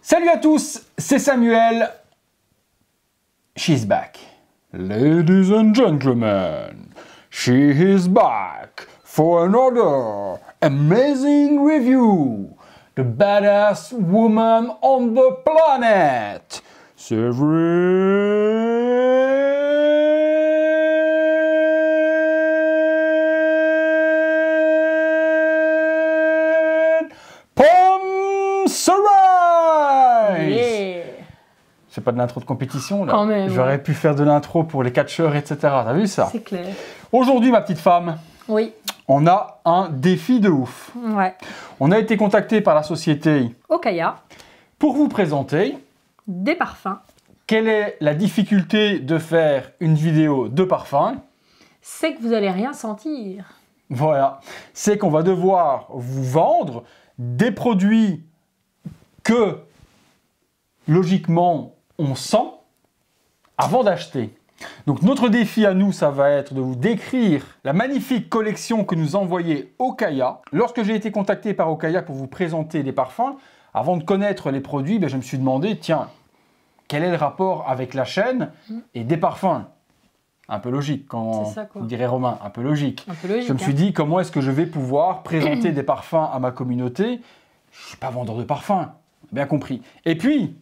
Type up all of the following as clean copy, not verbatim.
Salut à tous, c'est Samuel. She's back. Ladies and gentlemen, she is back for another amazing review. The baddest woman on the planet, Séverine Pomserein. C'est pas de l'intro de compétition là. Quand même. J'aurais pu faire de l'intro pour les catcheurs, etc. T'as vu ça? C'est clair. Aujourd'hui, ma petite femme, Oui. on a un défi de ouf. Ouais. On a été contacté par la société Okaya, pour vous présenter des parfums. quelle est la difficulté de faire une vidéo de parfum. C'est que vous allez rien sentir. Voilà. C'est qu'on va devoir vous vendre des produits que, logiquement, on sent avant d'acheter. Donc notre défi à nous, ça va être de vous décrire la magnifique collection que nous a envoyée Okaya. Lorsque j'ai été contacté par Okaya pour vous présenter des parfums, avant de connaître les produits, je me suis demandé, tiens, quel est le rapport avec la chaîne et des parfums? Un peu logique, quand C'est ça, quoi. on dirait Romain, un peu logique. Un peu logique. Je me suis dit, comment est-ce que je vais pouvoir présenter des parfums à ma communauté? Je ne suis pas vendeur de parfums, bien compris. Et puis,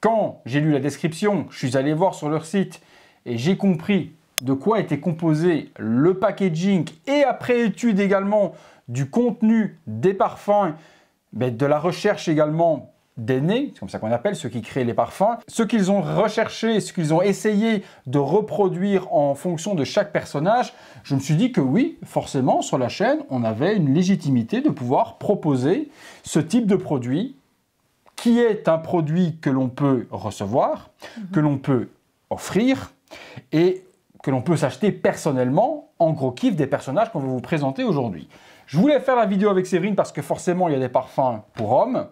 quand j'ai lu la description, je suis allé voir sur leur site et j'ai compris de quoi était composé le packaging et après étude également du contenu des parfums, de la recherche également des nez, c'est comme ça qu'on appelle ceux qui créent les parfums, ce qu'ils ont recherché, ce qu'ils ont essayé de reproduire en fonction de chaque personnage, je me suis dit que oui, forcément, sur la chaîne, on avait une légitimité de pouvoir proposer ce type de produit qui est un produit que l'on peut recevoir, que l'on peut offrir et que l'on peut s'acheter personnellement en gros kiff des personnages qu'on va vous présenter aujourd'hui. Je voulais faire la vidéo avec Séverine parce que forcément, il y a des parfums pour hommes,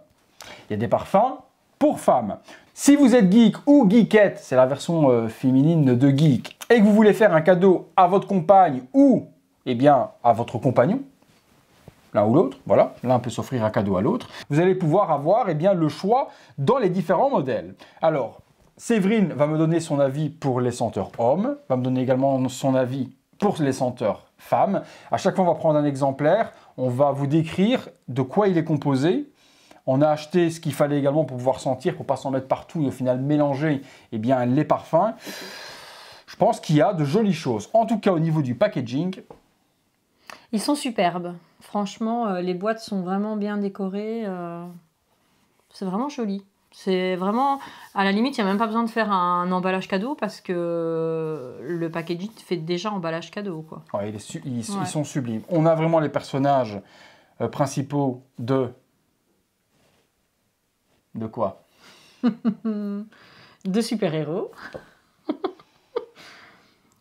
il y a des parfums pour femmes. Si vous êtes geek ou geekette, c'est la version féminine de geek, et que vous voulez faire un cadeau à votre compagne ou à votre compagnon, l'un ou l'autre, voilà, l'un peut s'offrir un cadeau à l'autre, vous allez pouvoir avoir le choix dans les différents modèles. Alors, Séverine va me donner son avis pour les senteurs hommes, va me donner également son avis pour les senteurs femmes. À chaque fois, on va prendre un exemplaire, on va vous décrire de quoi il est composé. On a acheté ce qu'il fallait également pour pouvoir sentir, pour ne pas s'en mettre partout et au final mélanger les parfums. Je pense qu'il y a de jolies choses. En tout cas, au niveau du packaging. Ils sont superbes. Franchement, les boîtes sont vraiment bien décorées. C'est vraiment joli. C'est vraiment... À la limite, il n'y a même pas besoin de faire un emballage cadeau parce que le packaging fait déjà emballage cadeau, quoi. Ouais, ils sont sublimes. On a vraiment les personnages principaux de... De quoi? De super-héros.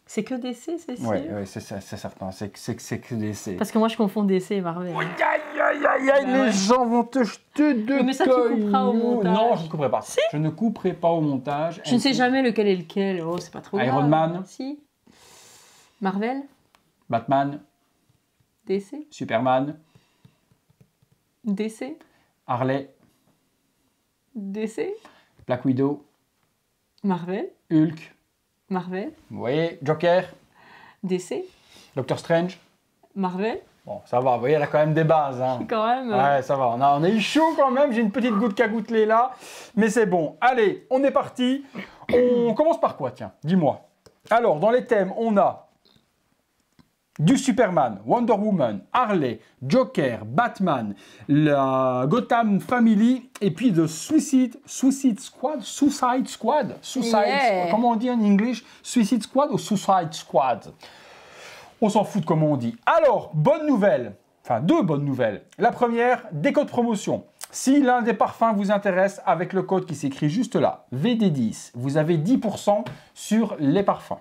C'est que DC, c'est sûr? Oui, c'est certain. C'est que DC. Parce que moi, je confonds DC et Marvel. Aïe, aïe, aïe, aïe, les gens vont te jeter de Mais ça, tu couperas au montage. Non, je ne couperai pas. Si. Je ne couperai pas au montage. Je ne sais jamais lequel est lequel. Oh, c'est pas trop grave. Iron Man. Si. Marvel. Batman. DC. Superman. DC. Harley. DC. Black Widow. Marvel. Hulk. Marvel. Vous voyez, Joker. DC. Doctor Strange. Marvel. Bon, ça va, vous voyez, elle a quand même des bases. Hein. Quand même. Ouais, ça va. On a eu chaud quand même. J'ai une petite goutte qui a gouttelé là. Mais c'est bon. Allez, on est parti. On commence par quoi, tiens? Dis-moi. Alors, dans les thèmes, on a du Superman, Wonder Woman, Harley, Joker, Batman, la Gotham Family et puis de Suicide Squad. Yeah. Comment on dit en anglais? Suicide Squad ou Suicide Squad? On s'en fout de comment on dit. Alors, bonne nouvelle, enfin deux bonnes nouvelles. La première, des codes promotion. Si l'un des parfums vous intéresse, avec le code qui s'écrit juste là, VD10, vous avez 10% sur les parfums.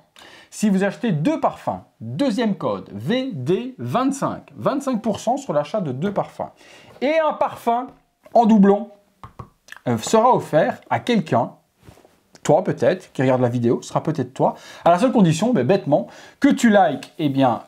Si vous achetez deux parfums, deuxième code, VD25, 25% sur l'achat de deux parfums. Et un parfum en doublon sera offert à quelqu'un toi peut-être, qui regarde la vidéo, ce sera peut-être toi, à la seule condition, bêtement, que tu likes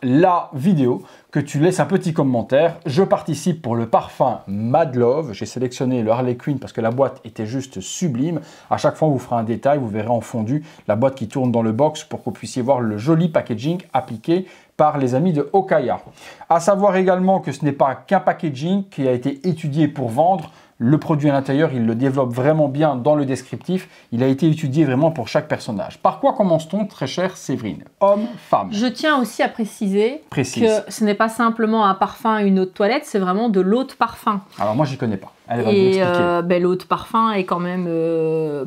la vidéo, que tu laisses un petit commentaire. Je participe pour le parfum Mad Love. J'ai sélectionné le Harley Quinn parce que la boîte était juste sublime. À chaque fois, on vous fera un détail, vous verrez en fondu la boîte qui tourne dans le box pour que vous puissiez voir le joli packaging appliqué par les amis de Okaya. À savoir également que ce n'est pas qu'un packaging qui a été étudié pour vendre. Le produit à l'intérieur, il le développe vraiment bien dans le descriptif. Il a été étudié vraiment pour chaque personnage. Par quoi commence-t-on, très chère Séverine? Homme, femme. Je tiens aussi à préciser que ce n'est pas simplement un parfum et une eau de toilette, c'est vraiment de l'eau de parfum. Alors moi, j'y connais pas. Elle va et m'expliquer. l'eau de parfum est quand même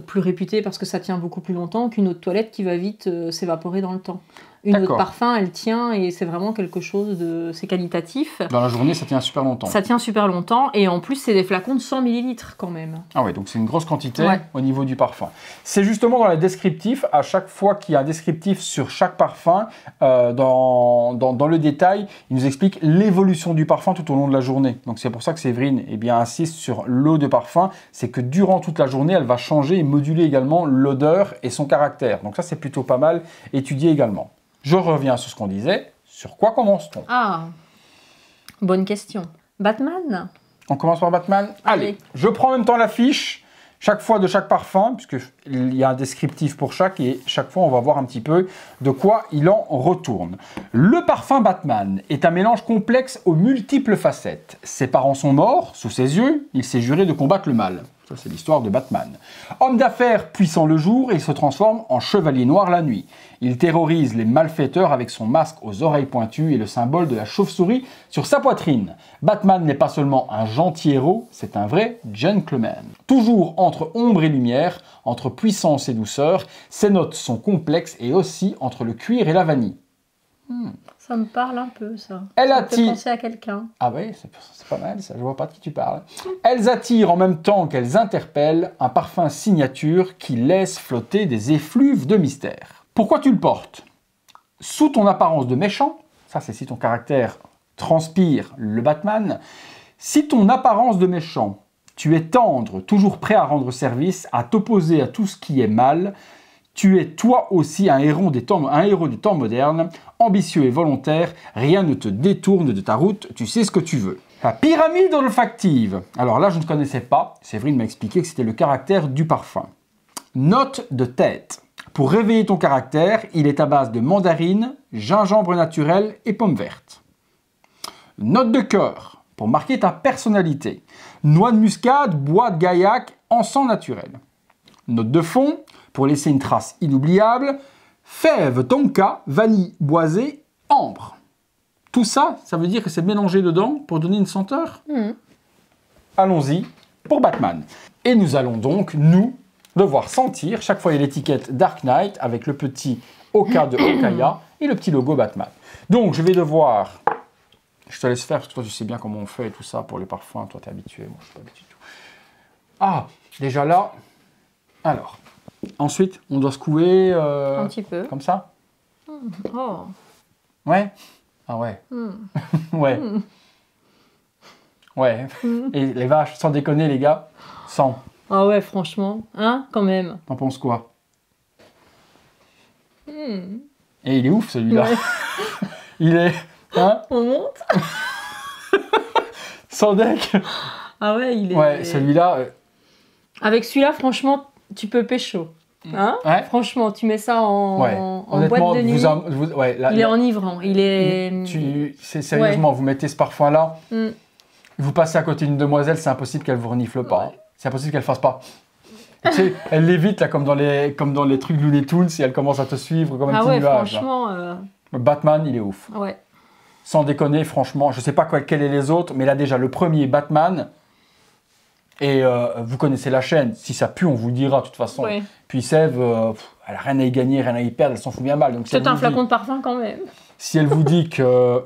plus réputée parce que ça tient beaucoup plus longtemps qu'une eau de toilette qui va vite s'évaporer dans le temps. Une eau de parfum, elle tient et c'est vraiment quelque chose de... C'est qualitatif. Dans la journée, ça tient super longtemps. Ça tient super longtemps et en plus, c'est des flacons de 100 ml quand même. Ah ouais, donc c'est une grosse quantité au niveau du parfum. C'est justement dans le descriptif, à chaque fois qu'il y a un descriptif sur chaque parfum, dans le détail, il nous explique l'évolution du parfum tout au long de la journée. Donc c'est pour ça que Séverine insiste sur l'eau de parfum, c'est que durant toute la journée, elle va changer et moduler également l'odeur et son caractère. Donc ça, c'est plutôt pas mal étudié également. Je reviens sur ce qu'on disait. Sur quoi commence-t-on? Ah, bonne question. Batman? On commence par Batman? Allez, je prends en même temps la fiche, chaque fois de chaque parfum, puisqu'il y a un descriptif pour chaque, et chaque fois on va voir un petit peu de quoi il en retourne. Le parfum Batman est un mélange complexe aux multiples facettes. Ses parents sont morts, sous ses yeux, il s'est juré de combattre le mal. Ça, c'est l'histoire de Batman. Homme d'affaires puissant le jour, il se transforme en chevalier noir la nuit. Il terrorise les malfaiteurs avec son masque aux oreilles pointues et le symbole de la chauve-souris sur sa poitrine. Batman n'est pas seulement un gentil héros, c'est un vrai gentleman. Toujours entre ombre et lumière, entre puissance et douceur, ses notes sont complexes et aussi entre le cuir et la vanille. Ça me parle un peu, ça. Elle ça me fait penser à quelqu'un. Ah oui, c'est pas mal, ça. Je vois pas de qui tu parles. Elles attirent en même temps qu'elles interpellent un parfum signature qui laisse flotter des effluves de mystère. Pourquoi tu le portes? Sous ton apparence de méchant, ça c'est si ton caractère transpire le Batman, si ton apparence de méchant, tu es tendre, toujours prêt à rendre service, à t'opposer à tout ce qui est mal, tu es toi aussi un héros des temps modernes, ambitieux et volontaire, rien ne te détourne de ta route, tu sais ce que tu veux. La pyramide olfactive. Alors là, je ne connaissais pas, Séverine m'a expliqué que c'était le caractère du parfum. Note de tête. Pour réveiller ton caractère, il est à base de mandarine, gingembre naturel et pomme verte. Note de cœur. Pour marquer ta personnalité. Noix de muscade, bois de gaillac, encens naturel. Note de fond. Pour laisser une trace inoubliable, fève, tonka, vanille, boisée, ambre. Tout ça, ça veut dire que c'est mélangé dedans pour donner une senteur. Allons-y pour Batman. Et nous allons donc, nous, devoir sentir, chaque fois il y a l'étiquette Dark Knight avec le petit Oka de Okaya et le petit logo Batman. Donc je vais devoir, je te laisse faire parce que toi tu sais bien comment on fait et tout ça pour les parfums, toi tu es habitué, moi je suis pas habitué du tout. Ah, déjà là, alors... Ensuite, on doit secouer un petit peu. Comme ça. Oh. Ouais. Ah ouais. Ouais. Ouais. Et les vaches, sans déconner les gars, 100. Ah ouais, franchement, hein, quand même. T'en penses quoi? Et il est ouf celui-là. Ouais. Il est... Hein? On monte. Sans deck. Ah ouais, il est... Ouais, celui-là... Avec celui-là, franchement... Tu peux pécho. Hein? Ouais. Franchement, tu mets ça en boîte de nuit. Il est enivrant. Il est... Sérieusement, vous mettez ce parfum-là, vous passez à côté d'une demoiselle, c'est impossible qu'elle vous renifle pas. Ouais. C'est impossible qu'elle fasse pas. Tu sais, elle l'évite là, comme dans les trucs Looney Tunes, et elle commence à te suivre comme un petit nuage. Franchement... Batman, il est ouf. Ouais. Sans déconner, franchement, je sais pas quels est les autres, mais là déjà, le premier Batman... Et vous connaissez la chaîne, si ça pue, on vous le dira de toute façon. Ouais. Puis Sève, elle n'a rien à y gagner, rien à y perdre, elle s'en fout bien mal. C'est un flacon de parfum quand même. Si elle vous dit que...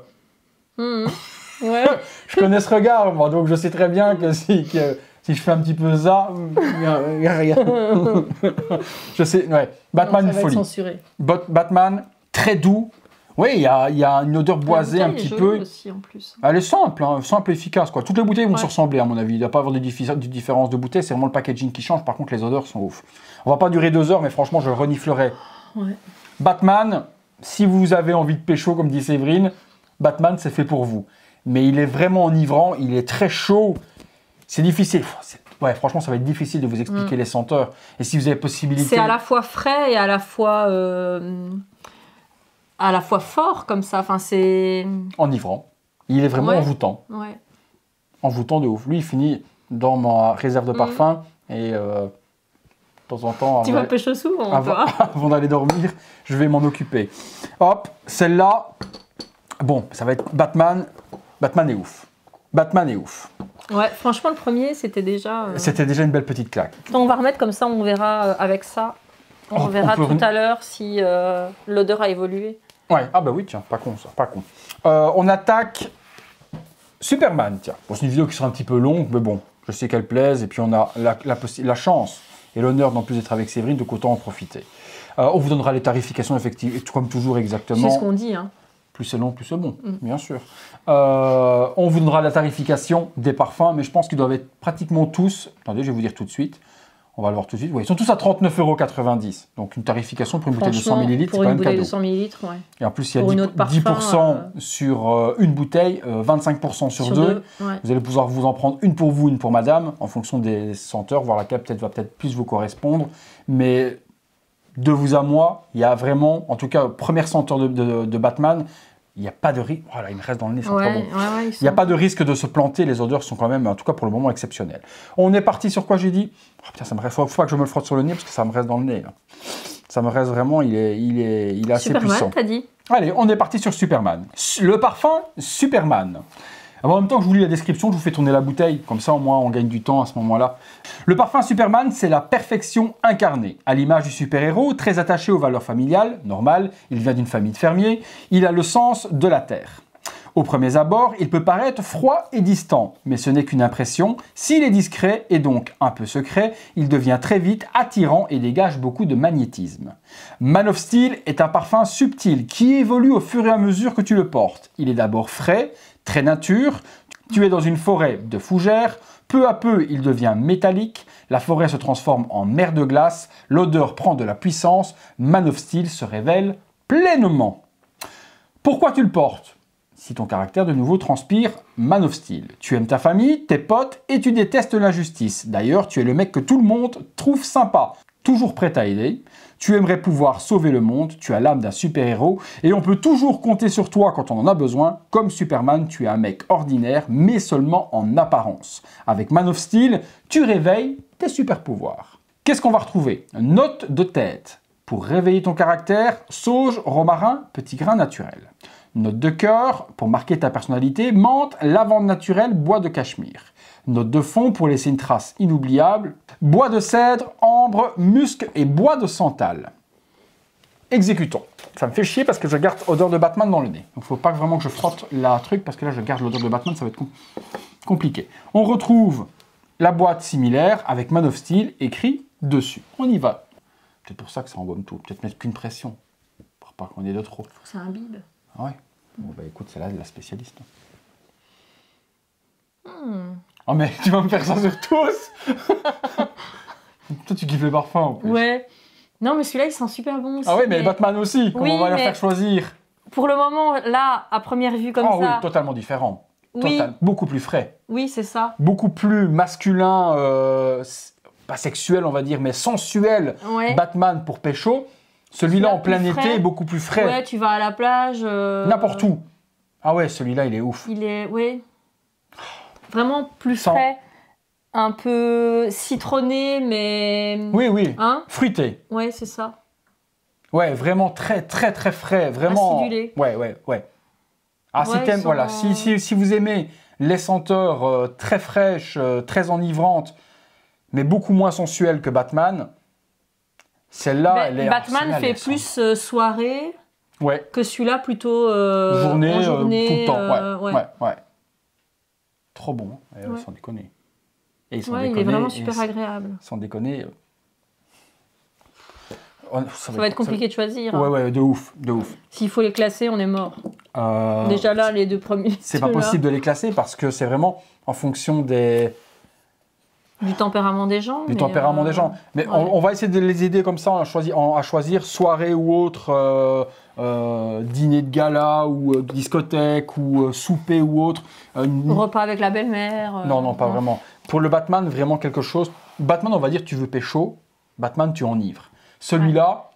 Ouais. Je connais ce regard, moi, donc je sais très bien que si je fais un petit peu ça, il n'y a rien. Je sais, ouais. Batman, non, une folie. Batman, très doux, Oui, il y a une odeur boisée un petit peu. Aussi, en plus. Elle est simple, hein, simple et efficace, quoi. Toutes les bouteilles vont se Ouais. ressembler, à mon avis. Il ne doit pas avoir de différence de bouteille, c'est vraiment le packaging qui change. Par contre, les odeurs sont ouf. On va pas durer 2 heures, mais franchement, je le reniflerai. Ouais. Batman, si vous avez envie de pécho, comme dit Séverine, Batman, c'est fait pour vous. Mais il est vraiment enivrant, il est très chaud. C'est difficile. Ouais, franchement, ça va être difficile de vous expliquer les senteurs. Et si vous avez possibilité... C'est à la fois frais et à la fois fort, comme ça. Enfin, c'est... Enivrant. Il est vraiment envoûtant. Ouais. Envoûtant de ouf. Lui, il finit dans ma réserve de parfum et de temps en temps... Tu vas pécho souvent, toi. Avant d'aller dormir, je vais m'en occuper. Hop, celle-là... Bon, ça va être Batman. Batman est ouf. Batman est ouf. Ouais, franchement, le premier, c'était déjà... C'était déjà une belle petite claque. On va remettre comme ça, on verra avec ça. On verra tout à l'heure si l'odeur a évolué. Ouais, ah bah oui, tiens, pas con ça, pas con. On attaque Superman, tiens. Bon, c'est une vidéo qui sera un petit peu longue, mais bon, je sais qu'elle plaise, et puis on a la chance et l'honneur d'en plus d'être avec Séverine, donc autant en profiter. On vous donnera les tarifications effectives, comme toujours exactement. C'est ce qu'on dit, hein. Plus c'est long, plus c'est bon, bien sûr. On vous donnera la tarification des parfums, mais je pense qu'ils doivent être pratiquement tous... Attendez, je vais vous dire tout de suite. On va le voir tout de suite. Ouais, ils sont tous à 39,90 €. Donc une tarification pour une bouteille de 100 ml, c'est quand même cadeau. Pour une bouteille de 100 ml, ouais. Et en plus, il y a 10% sur une bouteille, 25% sur deux. Ouais. Vous allez pouvoir vous en prendre une pour vous, une pour madame, en fonction des senteurs, voir laquelle va peut-être plus vous correspondre. Mais de vous à moi, il y a vraiment, en tout cas, première senteur de Batman, il n'y a pas de risque. Voilà, il me reste dans le nez, c'est pas bon. Il n'y a pas de risque de se planter. Les odeurs sont quand même, en tout cas pour le moment, exceptionnelles. On est parti sur quoi j'ai dit? Oh, putain, ça me reste. Faut pas que je me le frotte sur le nez parce que ça me reste dans le nez. Là. Ça me reste vraiment. Il est assez Superman, puissant. t'as dit? Allez, on est parti sur Superman. Le parfum Superman. En même temps que je vous lis la description, je vous fais tourner la bouteille. Comme ça, au moins, on gagne du temps à ce moment-là. Le parfum Superman, c'est la perfection incarnée. À l'image du super-héros, très attaché aux valeurs familiales, normal, il vient d'une famille de fermiers, il a le sens de la terre. Au premier abord, il peut paraître froid et distant, mais ce n'est qu'une impression. S'il est discret et donc un peu secret, il devient très vite attirant et dégage beaucoup de magnétisme. Man of Steel est un parfum subtil qui évolue au fur et à mesure que tu le portes. Il est d'abord frais, très nature, tu es dans une forêt de fougères, peu à peu il devient métallique, la forêt se transforme en mer de glace, l'odeur prend de la puissance, Man of Steel se révèle pleinement. Pourquoi tu le portes? Si ton caractère de nouveau transpire Man of Steel. Tu aimes ta famille, tes potes et tu détestes l'injustice. D'ailleurs, tu es le mec que tout le monde trouve sympa, toujours prêt à aider. Tu aimerais pouvoir sauver le monde, tu as l'âme d'un super-héros et on peut toujours compter sur toi quand on en a besoin. Comme Superman, tu es un mec ordinaire, mais seulement en apparence. Avec Man of Steel, tu réveilles tes super-pouvoirs. Qu'est-ce qu'on va retrouver? Note de tête. Pour réveiller ton caractère, sauge, romarin, petit grain naturel. Note de cœur, pour marquer ta personnalité, menthe, lavande naturelle, bois de cachemire. Note de fond, pour laisser une trace inoubliable, bois de cèdre, ambre, musc et bois de santal. Exécutons. Ça me fait chier parce que je garde odeur de Batman dans le nez. Donc il ne faut pas vraiment que je frotte la truc parce que là je garde l'odeur de Batman, ça va être compliqué. On retrouve la boîte similaire avec Man of Steel écrit dessus. On y va. C'est pour ça que ça embaume tout. Peut-être mettre qu'une pression pour pas qu'on ait de trop. C'est un bib. Ah ouais. Bon bah écoute, c'est là la spécialiste. Oh mais tu vas me faire ça sur tous. Toi tu kiffes les parfums en plus. Ouais. Non mais celui-là il sent super bon aussi. Ah oui mais Batman aussi, comment on va leur faire choisir? Pour le moment, là, à première vue comme ça... oui, totalement différent. Oui. Beaucoup plus frais. Oui, c'est ça. Beaucoup plus masculin, pas sexuel on va dire, mais sensuel. Ouais. Batman pour pécho. Celui-là en plein été, beaucoup plus frais. Ouais, tu vas à la plage. N'importe où. Ah ouais, celui-là, il est ouf. Il est, oui. Vraiment plus frais. Un peu citronné, mais... Oui, oui. Hein? Fruité. Ouais, c'est ça. Ouais, vraiment très, très, très frais. Vraiment... Acidulé. Ouais, ouais, ouais. Ah, ouais, si t'aimes, voilà. Si vous aimez les senteurs très fraîches, très enivrantes, mais beaucoup moins sensuelles que Batman... Celle-là, elle est... Batman fait plus soirée que celui-là plutôt journée, tout le temps. Ouais. Trop bon, sans déconner. Et il est vraiment super agréable. Sans déconner. Ça va être compliqué de choisir. Ouais, ouais, de ouf, de ouf. S'il faut les classer, on est mort. Déjà là, les deux premiers. C'est pas possible de les classer parce que c'est vraiment en fonction du tempérament des gens. Tempérament des gens. Mais ouais. on va essayer de les aider comme ça à choisir soirée ou autre, dîner de gala ou discothèque ou souper ou autre. Repas avec la belle-mère. Non, pas vraiment. Pour le Batman, vraiment quelque chose. Batman, on va dire, tu veux pécho. Batman, tu enivres. Celui-là,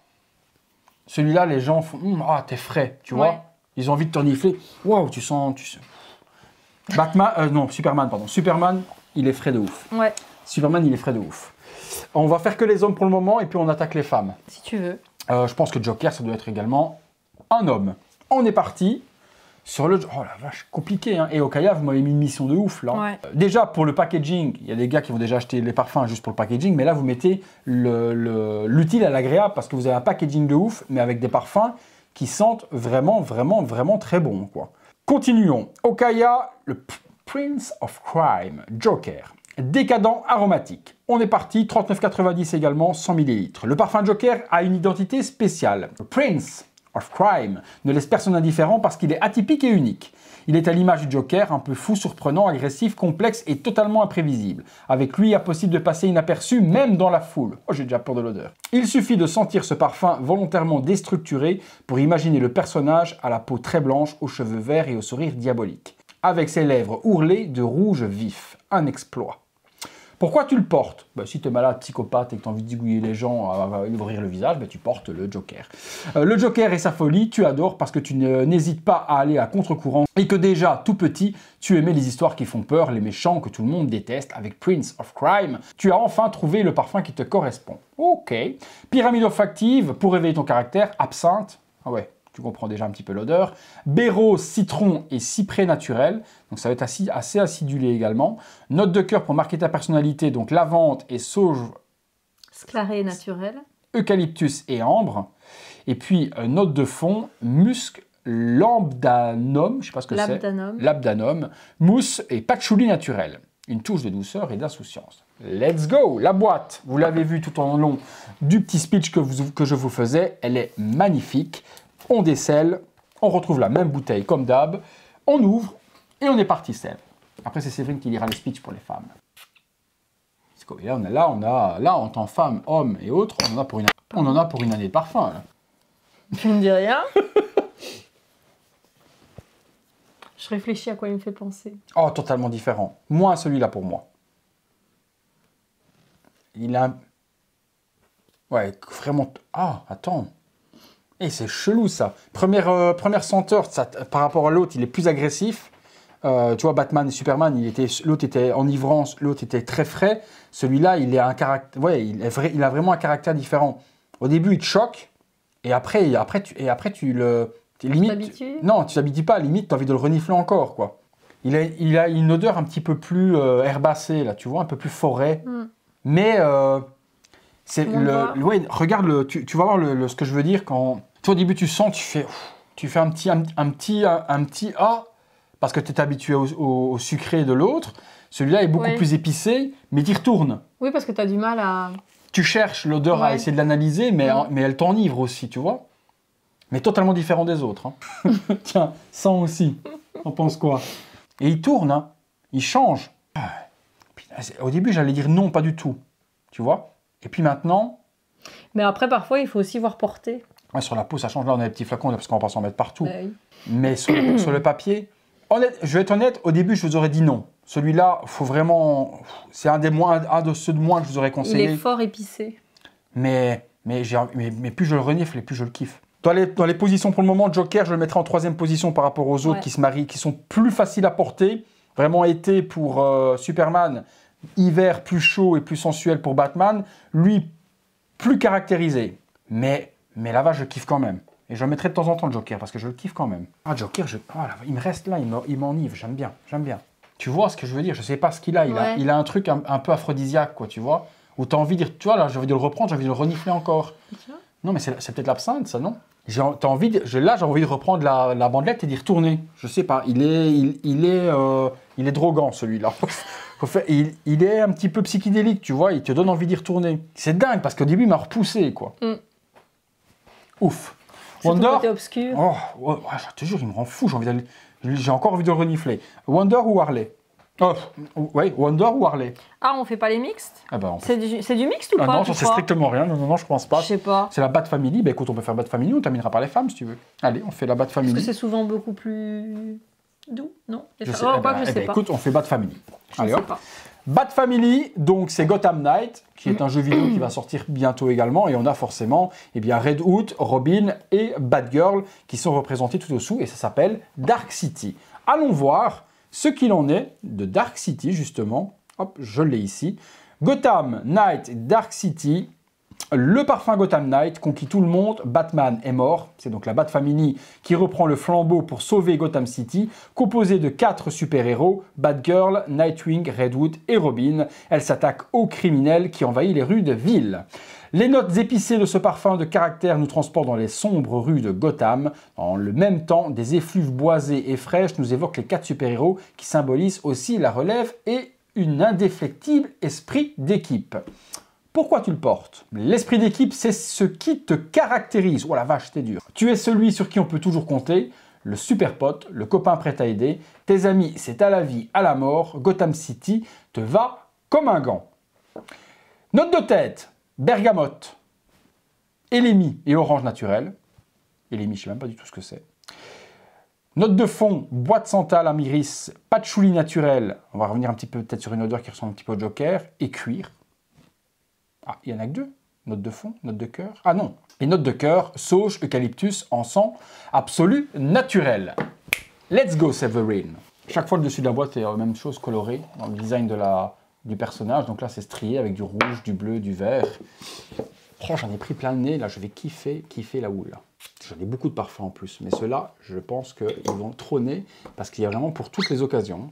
les gens font ah, t'es frais, tu vois. Ouais. Ils ont envie de te renifler. Waouh, tu sens. Batman, non, Superman, pardon. Superman, il est frais de ouf. Ouais. Superman, il est frais de ouf. On va faire que les hommes pour le moment et puis on attaque les femmes. Si tu veux. Je pense que Joker, ça doit être également un homme. On est parti sur le... Oh la vache, compliqué, hein. Et Okaya, vous m'avez mis une mission de ouf, là. Ouais. Déjà, pour le packaging, il y a des gars qui vont déjà acheter les parfums juste pour le packaging, mais là, vous mettez l'utile à l'agréable parce que vous avez un packaging de ouf, mais avec des parfums qui sentent vraiment, vraiment, vraiment très bon, quoi. Continuons. Okaya, le Prince of Crime, Joker. Décadent aromatique. On est parti, 39,90 également, 100 ml. Le parfum Joker a une identité spéciale. Le Prince of Crime ne laisse personne indifférent parce qu'il est atypique et unique. Il est à l'image du Joker, un peu fou, surprenant, agressif, complexe et totalement imprévisible. Avec lui, il est possible de passer inaperçu même dans la foule. Oh, j'ai déjà peur de l'odeur. Il suffit de sentir ce parfum volontairement déstructuré pour imaginer le personnage à la peau très blanche, aux cheveux verts et au sourire diabolique. Avec ses lèvres ourlées de rouge vif. Un exploit. Pourquoi tu le portes? Si tu es malade, psychopathe et que tu as envie de zigouiller les gens, à ouvrir le visage, tu portes le Joker. Le Joker et sa folie, tu adores parce que tu n'hésites pas à aller à contre-courant et que déjà, tout petit, tu aimais les histoires qui font peur, les méchants que tout le monde déteste. Avec Prince of Crime, tu as enfin trouvé le parfum qui te correspond. Ok. Pyramide olfactive, pour réveiller ton caractère, absinthe. Ah ouais. Tu comprends déjà un petit peu l'odeur. Bérose, citron et cyprès naturel. Donc ça va être assez acidulé également. Note de cœur pour marquer ta personnalité. Donc lavande et sauge. Sclaré naturel. Eucalyptus et ambre. Et puis note de fond, musc, lambdanum. Je ne sais pas ce que c'est. Labdanum. Mousse et patchouli naturel. Une touche de douceur et d'insouciance. Let's go! La boîte, vous l'avez vu tout en long du petit speech que je vous faisais. Elle est magnifique. On décèle, on retrouve la même bouteille comme d'hab, on ouvre et on est parti Seb. Après c'est Séverine qui lira les speeches pour les femmes. Et là, en tant que femme, homme et autres, on en a pour une année de parfum. Là. Tu ne dis rien. Je réfléchis à quoi il me fait penser. Oh, totalement différent. Moins celui-là pour moi. Il a... Ouais, vraiment... Ah, attends. Et c'est chelou ça. Première senteur, ça, par rapport à l'autre, il est plus agressif. Tu vois, Batman et Superman, l'autre était enivrant, l'autre était très frais. Celui-là, il a un caractère, ouais, il a vraiment un caractère différent. Au début, il te choque, et après tu le, limite, non, tu t'habitues pas. Limite, tu as envie de le renifler encore, quoi. Il a une odeur un petit peu plus herbacée là, tu vois, un peu plus forêt. Mais c'est ouais, regarde tu vas voir ce que je veux dire quand. Toi, au début, tu sens, tu fais un petit A parce que tu es habitué au sucré de l'autre. Celui-là est beaucoup plus épicé, mais tu y retournes. Oui, parce que tu as du mal à... Tu cherches l'odeur à essayer de l'analyser, mais elle t'enivre aussi, tu vois. Mais totalement différent des autres. Hein. Tiens, sens aussi. On pense quoi? Et il tourne, hein. Il change. Au début, j'allais dire non, pas du tout. Tu vois? Et puis maintenant... Mais après, parfois, il faut aussi voir porter. Ouais, sur la peau, ça change. Là, on a des petits flacons, parce qu'on va pas s'en mettre partout. Oui. Mais sur le papier, je vais être honnête, au début, je vous aurais dit non. Celui-là, faut vraiment... C'est un de ceux de moins que je vous aurais conseillé. Il est fort épicé. Mais plus je le renifle et plus je le kiffe. Dans les positions pour le moment, Joker, je le mettrai en 3e position par rapport aux autres qui se marient, qui sont plus faciles à porter. Vraiment été pour Superman, hiver plus chaud et plus sensuel pour Batman. Lui, plus caractérisé. Mais là-bas, je kiffe quand même. Et je le mettrai de temps en temps, le Joker, parce que je le kiffe quand même. Ah, Joker, il me reste là, il m'enivre. J'aime bien. Tu vois ce que je veux dire? Je sais pas ce qu'il a. Il a un truc un peu aphrodisiaque, quoi, tu vois? Où tu as envie de dire, tu vois, là, j'ai envie de le reprendre, j'ai envie de le renifler encore. Non, mais c'est peut-être l'absinthe, ça, non? J'ai envie de reprendre la bandelette et d'y retourner. Je sais pas, il est drogant, celui-là. Il est un petit peu psychédélique, tu vois, il te donne envie d'y retourner. C'est dingue, parce qu'au début, il m'a repoussé, quoi. C'est Ouf. ton Wonder. côté obscur. Oh, ouais, je te jure, il me rend fou. J'ai encore envie de le renifler. Wonder ou Harley? Oh, ouais, Wonder ou Harley? Ah, on fait pas les mixtes? Ah bah, C'est du mixte ou ah pas? non, tu ça c'est crois? strictement rien. Non, non, non, je pense pas. Je sais pas. C'est la Bat Family. Bah écoute, on peut faire Bat Family, on terminera par les femmes si tu veux. Allez, on fait la Bat Est-ce que Family. c'est souvent beaucoup plus doux? Non? Je sais, Oh, eh quoi ben, que je eh sais ben, pas. écoute, on fait Bat Family. Je Allez, sais hop. pas. Bat Family, donc c'est Gotham Knight, qui est un jeu vidéo qui va sortir bientôt également. Et on a forcément eh bien, Red Hood, Robin et Batgirl qui sont représentés tout au-dessous. Et ça s'appelle Dark City. Allons voir ce qu'il en est de Dark City, justement. Hop, je l'ai ici. Gotham Knight, Dark City. Le parfum Gotham Knight conquit tout le monde, Batman est mort. C'est donc la Bat Family qui reprend le flambeau pour sauver Gotham City, composée de 4 super-héros, Batgirl, Nightwing, Red Hood et Robin. Elle s'attaque aux criminels qui envahissent les rues de ville. Les notes épicées de ce parfum de caractère nous transportent dans les sombres rues de Gotham. En le même temps, des effluves boisées et fraîches nous évoquent les 4 super-héros qui symbolisent aussi la relève et un indéfectible esprit d'équipe. Pourquoi tu le portes? L'esprit d'équipe, c'est ce qui te caractérise. Oh la vache, c'était dur. Tu es celui sur qui on peut toujours compter, le super pote, le copain prêt à aider. Tes amis, c'est à la vie, à la mort. Gotham City te va comme un gant. Note de tête, bergamote, élémie et orange naturel. Élémie, je ne sais même pas du tout ce que c'est. Note de fond, bois de santal, amiris, patchouli naturel. On va revenir un petit peu peut-être sur une odeur qui ressemble un petit peu au Joker. Et cuir. Ah, il n'y en a que 2. Note de fond, note de cœur. Ah non. Et note de cœur, sauge, eucalyptus, encens, absolu, naturel. Let's go, Severine. Chaque fois, le dessus de la boîte est la même chose colorée dans le design du personnage. Donc là, c'est strié avec du rouge, du bleu, du vert. Oh, j'en ai pris plein le nez. Là, je vais kiffer la houle. J'en ai beaucoup de parfums en plus. Mais ceux-là, je pense qu'ils vont trôner parce qu'il y a vraiment pour toutes les occasions.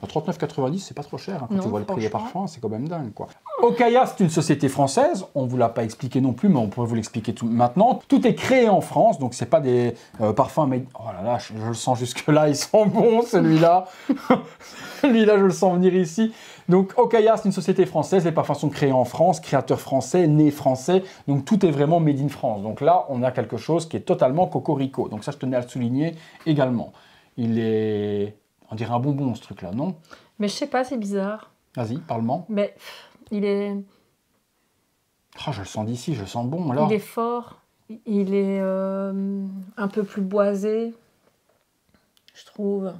39,90, c'est pas trop cher. Hein. Quand Non, tu vois le prix des franchement. parfums, c'est quand même dingue, quoi. Okaya, c'est une société française. On ne vous l'a pas expliqué non plus, mais on pourrait vous l'expliquer tout maintenant. Tout est créé en France, donc c'est pas des parfums made... Oh là là, je le sens jusque-là, ils sont bons, celui-là. Celui-là, je le sens venir ici. Donc Okaya, c'est une société française. Les parfums sont créés en France, créateurs français, nés français. Donc tout est vraiment made in France. Donc là, on a quelque chose qui est totalement cocorico. Donc ça, je tenais à le souligner également. Il est... On dirait un bonbon, ce truc-là, non? Mais je sais pas, c'est bizarre. Vas-y, parle-moi. Mais il est Oh, je le sens d'ici, je le sens bon, là. il est fort. Il est un peu plus boisé, je trouve.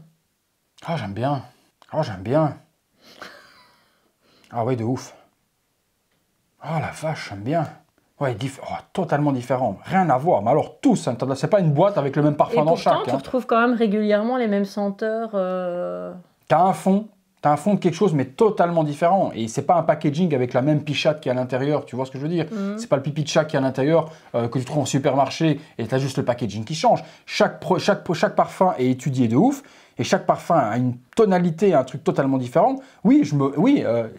Ah, j'aime bien. Ah, j'aime bien. Ah ouais, de ouf. Ah, la vache, j'aime bien. Ouais, totalement différent. Rien à voir. Mais alors, tous, hein, c'est pas une boîte avec le même Et parfum dans pourtant, chaque. tu Hein. retrouves quand même régulièrement les mêmes senteurs. T'as un fond de quelque chose, mais totalement différent. Et c'est pas un packaging avec la même pichate qui est à l'intérieur, tu vois ce que je veux dire? C'est pas le pipi de chat qui est à l'intérieur que tu trouves en supermarché et t'as juste le packaging qui change. Chaque parfum est étudié de ouf et chaque parfum a une tonalité, un truc totalement différent. Oui,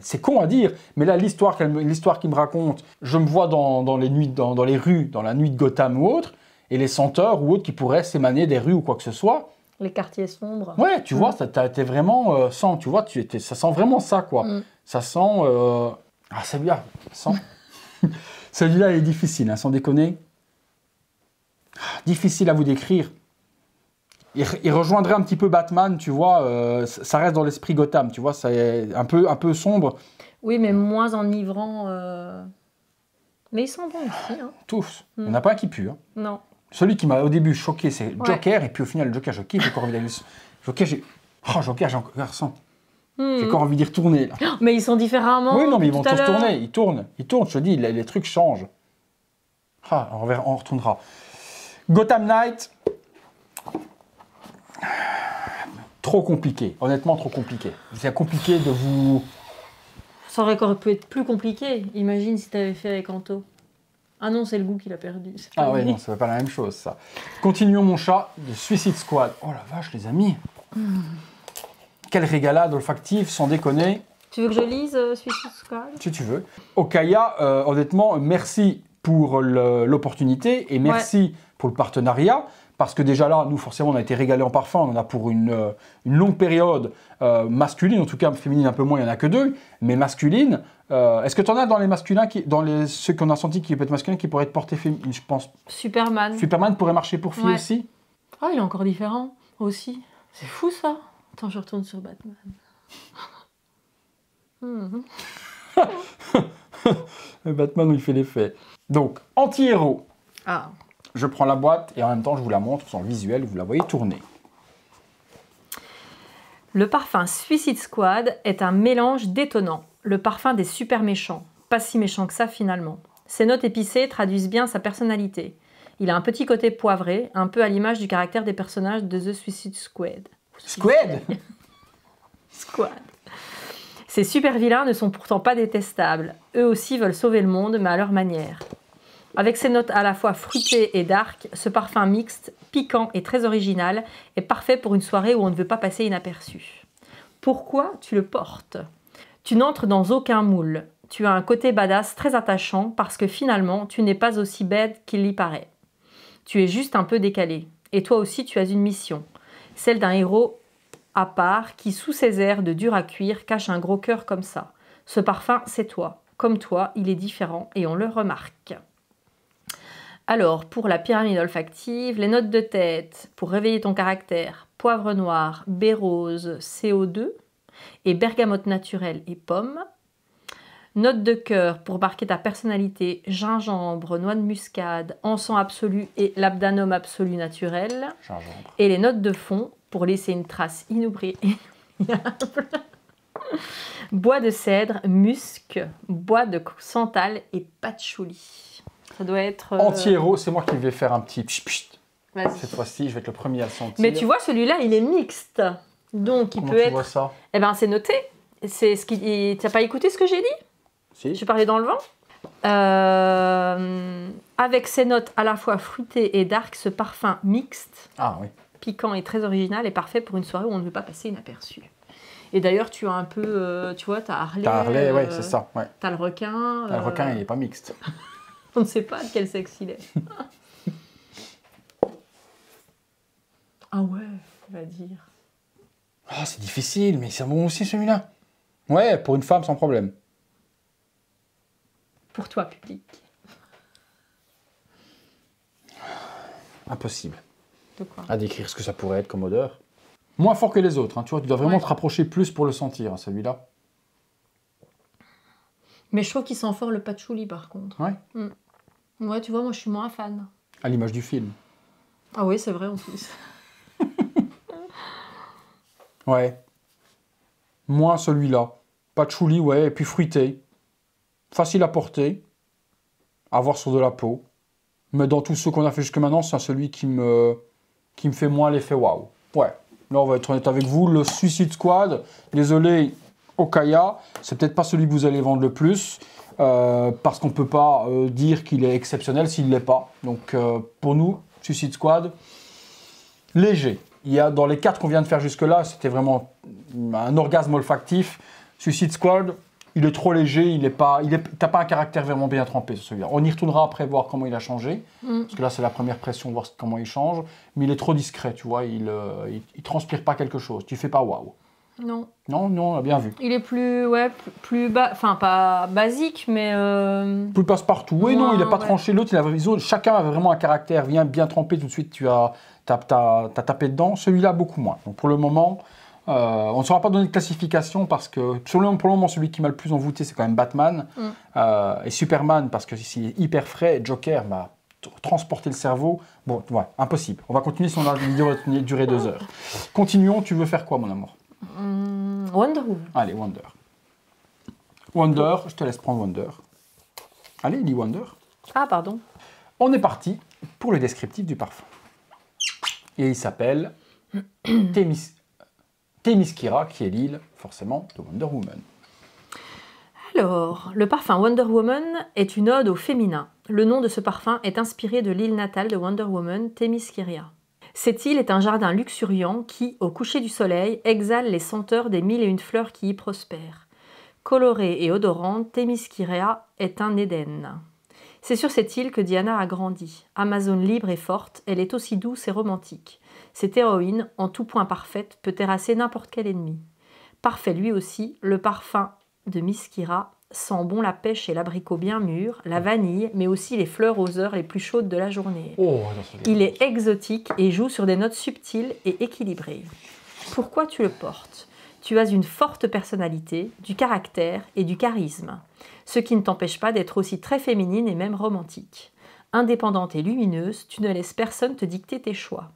c'est con à dire, mais là, l'histoire qu'il me raconte, je me vois dans les nuits, dans les rues, dans la nuit de Gotham ou autre, et les senteurs ou autres qui pourraient s'émaner des rues ou quoi que ce soit. Les quartiers sombres. Ouais, tu vois, t'es vraiment tu vois, ça sent vraiment ça, quoi. Ça sent... Ah, celui-là, celui-là est difficile, hein, sans déconner. Difficile à vous décrire. Il rejoindrait un petit peu Batman, tu vois, ça reste dans l'esprit Gotham, tu vois, c'est un peu sombre. Oui, mais moins enivrant. Mais ils sont bons aussi. Hein. Tous. Il n'y en a pas un qui pue. Hein. Non. Celui qui m'a au début choqué, c'est Ouais. Joker, et puis au final, le Joker, je kiffe encore envie d'aller... Joker, j'ai encore ressent. J'ai encore envie d'y retourner, là. Mais ils sont différemment. Oui, non, mais ils vont tout à tous l'heure. tourner. Ils tournent, je te dis, les trucs changent. Ah, on retournera. Gotham Knight. Trop compliqué. Honnêtement, trop compliqué. C'est compliqué de vous... Ça aurait encore pu être plus compliqué. Imagine si tu avais fait avec Anto. Ah non, c'est le goût qu'il a perdu. C'est pas Ah ouais, lui. non, ça va pas la même chose, ça. Continuons, mon chat, de Suicide Squad. Oh la vache, les amis. Quelle régalade olfactive, sans déconner. Tu veux que je lise Suicide Squad? Si tu veux. Okaya, honnêtement, merci pour l'opportunité et merci pour le partenariat. Parce que déjà là, nous, forcément, on a été régalés en parfum. On en a pour une longue période masculine. En tout cas, féminine un peu moins, il n'y en a que 2. Mais masculine, est-ce que tu en as dans les masculins, ceux qu'on a senti qui peuvent être masculins, qui pourraient être portés féminines, je pense. Superman. Superman pourrait marcher pour filles aussi. Ah, il est encore différent aussi. C'est fou ça. Attends, je retourne sur Batman. Batman, il fait l'effet. Donc, anti-héros. Ah. Je prends la boîte et en même temps, je vous la montre sur le visuel, vous la voyez tourner. Le parfum Suicide Squad est un mélange détonnant. Le parfum des super méchants. Pas si méchant que ça finalement. Ses notes épicées traduisent bien sa personnalité. Il a un petit côté poivré, un peu à l'image du caractère des personnages de The Suicide Squad. Squad Squad. Ces super vilains ne sont pourtant pas détestables. Eux aussi veulent sauver le monde, mais à leur manière. Avec ses notes à la fois fruitées et dark, ce parfum mixte, piquant et très original est parfait pour une soirée où on ne veut pas passer inaperçu. Pourquoi tu le portes? Tu n'entres dans aucun moule. Tu as un côté badass très attachant parce que finalement, tu n'es pas aussi bête qu'il y paraît. Tu es juste un peu décalé. Et toi aussi, tu as une mission. Celle d'un héros à part qui, sous ses airs de dur à cuire, cache un gros cœur comme ça. Ce parfum, c'est toi. Comme toi, il est différent et on le remarque. Alors, pour la pyramide olfactive, les notes de tête pour réveiller ton caractère, poivre noir, baie rose, CO2 et bergamote naturelle et pomme. Notes de cœur pour marquer ta personnalité, gingembre, noix de muscade, encens absolu et labdanum absolu naturel. Gingembre. Et les notes de fond pour laisser une trace inoubliable. Bois de cèdre, musc, bois de santal et patchouli. Ça doit être... Anti-héros, c'est moi qui vais faire un petit pchit. Vas-y. Cette fois-ci, je vais être le premier à le sentir. Mais tu vois, celui-là, il est mixte. Donc, il Comment peut tu être... vois ça? Eh ben, c'est noté. C'est ce qui... T'as pas écouté ce que j'ai dit? Si. Je parlais dans le vent. Avec ses notes à la fois fruitées et dark, ce parfum mixte, Ah oui. piquant et très original est parfait pour une soirée où on ne veut pas passer inaperçu. Et d'ailleurs, tu as un peu... tu vois, t'as Harley. T'as Harley, ouais, c'est ça. Ouais. T'as le requin. Le requin, il n'est pas mixte. On ne sait pas de quel sexe il est. Ah ouais, on va dire. Ah, c'est difficile, mais c'est bon aussi celui-là. Ouais, pour une femme, sans problème. Pour toi, public. Impossible De quoi? à décrire ce que ça pourrait être comme odeur. Moins fort que les autres, hein. Tu vois, tu dois vraiment te rapprocher plus pour le sentir, hein, celui-là. Mais je trouve qu'il sent fort le patchouli, par contre. Ouais. Ouais, tu vois, moi, je suis moins fan. À l'image du film. Ah oui, c'est vrai, en plus. Ouais. Moins celui-là. Patchouli, ouais, et puis fruité. Facile à porter. À avoir sur de la peau. Mais dans tous ceux qu'on a fait jusque maintenant, c'est celui qui me fait moins l'effet waouh. Ouais. Là, on va être honnête avec vous. Le Suicide Squad, désolé, Okaya, c'est peut-être pas celui que vous allez vendre le plus. Parce qu'on ne peut pas dire qu'il est exceptionnel s'il ne l'est pas. Donc, pour nous, Suicide Squad, léger. Il y a, dans les 4 qu'on vient de faire jusque-là, c'était vraiment un orgasme olfactif. Suicide Squad, il est trop léger, t'as pas un caractère vraiment bien trempé sur celui-là. On y retournera après voir comment il a changé, parce que là c'est la première pression, voir comment il change. Mais il est trop discret, tu vois, il transpire pas quelque chose. Tu fais pas waouh. Non. Non, on a bien vu. Il est plus, plus bas, enfin pas basique, mais... Plus passe-partout. Oui, non, il n'est pas ouais. tranché. L'autre, chacun avait vraiment un caractère bien trempé. Tout de suite, t'as tapé dedans. Celui-là, beaucoup moins. Donc pour le moment, on ne saura pas donner de classification parce que pour le moment, celui qui m'a le plus envoûté, c'est quand même Batman. Et Superman, parce que s'il est hyper frais. Joker m'a transporté le cerveau. Bon, ouais, impossible. On va continuer si on a une vidéo va durer 2 heures. Continuons. Tu veux faire quoi, mon amour? Wonder Woman. Allez, Wonder. Wonder, je te laisse prendre Wonder. Allez, dis Wonder. Ah, pardon. On est parti pour le descriptif du parfum. Et il s'appelle Themyscira, qui est l'île, forcément, de Wonder Woman. Alors, le parfum Wonder Woman est une ode au féminin. Le nom de ce parfum est inspiré de l'île natale de Wonder Woman, Themyscira. Cette île est un jardin luxuriant qui, au coucher du soleil, exhale les senteurs des 1001 fleurs qui y prospèrent. Colorée et odorante, Themyscira est un Éden. C'est sur cette île que Diana a grandi. Amazone libre et forte, elle est aussi douce et romantique. Cette héroïne, en tout point parfaite, peut terrasser n'importe quel ennemi. Parfait lui aussi, le parfum de Miss Kira sent bon la pêche et l'abricot bien mûr, la vanille, mais aussi les fleurs aux heures les plus chaudes de la journée. Oh, Il est exotique et joue sur des notes subtiles et équilibrées. Pourquoi tu le portes ? Tu as une forte personnalité, du caractère et du charisme, ce qui ne t'empêche pas d'être aussi très féminine et même romantique. Indépendante et lumineuse, tu ne laisses personne te dicter tes choix.